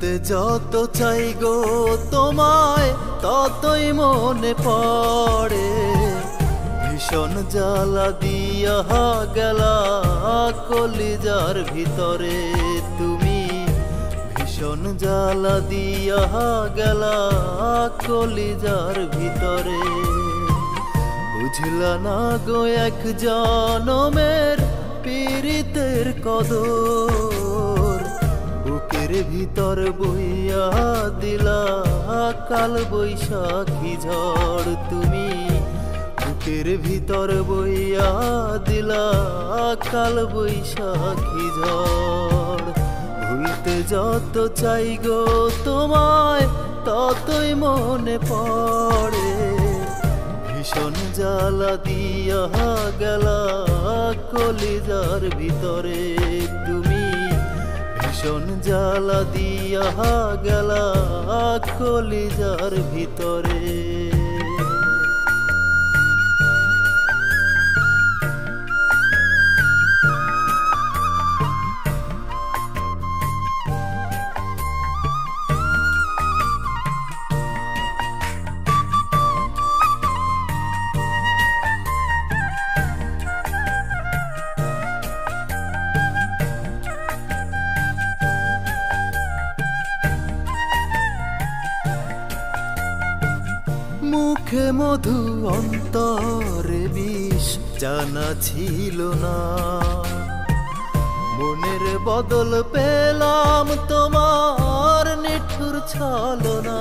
ভুলতে যত চাই গো তোমায় ততই মনে পড়ে। ভীষণ জ্বালা দিয়া গেলা কলিজার ভিতরে তুমি, ভীষণ জ্বালা দিয়া গেলা কলিজার ভিতরে। বুঝলা না গো এক জনমের পীড়িতের কদর, বুকের ভিতর বইয়া দিলা কাল বৈশাখী ঝড় তুমি, বুকের ভিতর বইয়া দিলা কাল বৈশাখী ঝড়। ভুলতে যত চাই গো তোমায় ততই মনে পড়ে। ভীষণ জ্বালা দিয়া গেলা কলিজার ভিতরে তুমি, ভীষণ জ্বালা দিয়া গেলা কলিজার ভিতরে। মুখে মধু অন্তরে বিষ জানা ছিল না, মনের বদল পেলাম তোমার নিঠুর ছলনা।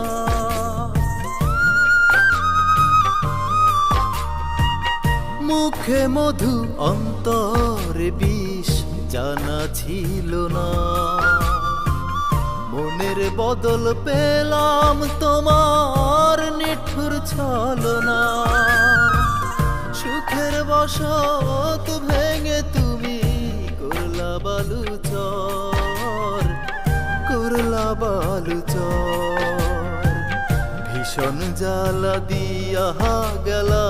মুখে মধু অন্তরে বিষ জানা ছিল না, মনের বদল পেলাম তোমার নিঠুর ছলনা। সুখের বসত ভেঙে তুমি করলা বালুচর, করলা বালুচর। ভীষণ জ্বালা দিয়া গেলা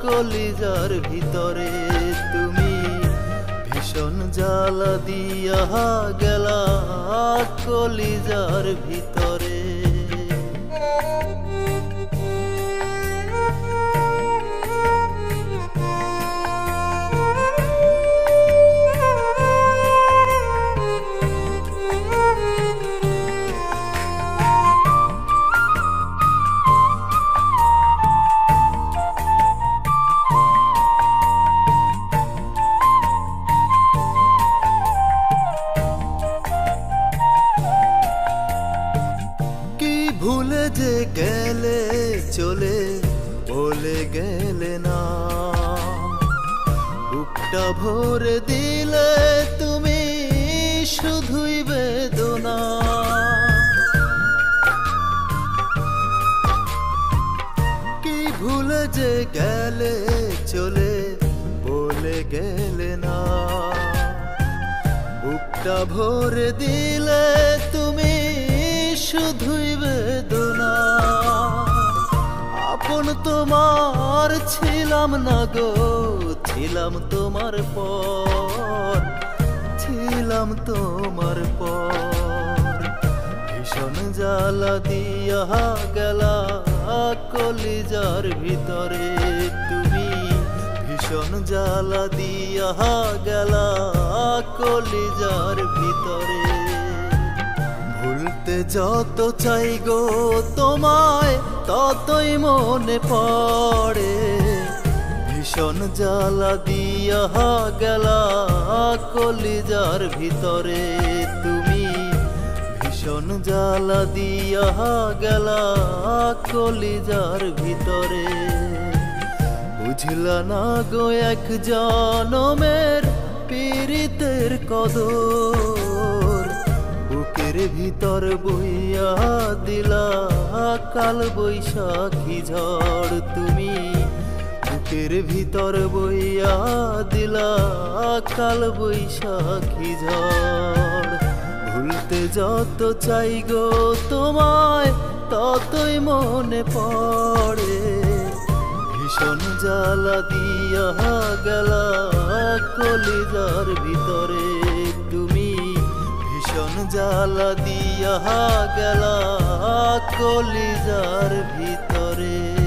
কলিজার ভিতরে তুমি, ভীষণ জ্বালা দিয়া গেলা কলিজার ভিতরে। ভুলে যে গেলে চলে বলে গেলে না, বুকটা ভরে দিলে তুমি শুধুই বেদনা। কি ভুলে যে গেলে চলে বলে গেলে না, বুকটা ভরে দিলে তুমি শুধুই বেদনা। আপন তোমার ছিলাম না গো, ছিলাম তোমার পর, ছিলাম তোমার পর। ভীষণ জ্বালা দিয়া গেলা কলিজার ভিতরে তুমি, ভীষণ জ্বালা দিয়া গেলা কলিজার ভিতরে। ভুলতে যত চাই গো তোমায় ততই মনে পড়ে। ভীষণ জ্বালা দিয়া গেলা কলিজার ভিতরে তুমি, ভীষণ জ্বালা দিয়া গেলা কলিজার ভিতরে। বুঝলা না গো এক জনমের পীড়িতের কদর, বুকের ভিতর বইয়া দিলা কাল বৈশাখী ঝড় তুমি, বুকের ভিতর বইয়া দিলা কাল বৈশাখী ঝড়। ভুলতে যত চাই গো তোমায় ততই মনে পড়ে। ভীষণ জ্বালা দিয়া গেলা কলিজার ভিতরে তুমি, ভীষণ জ্বালা দিয়া গেলা কলিজার ভিতরে।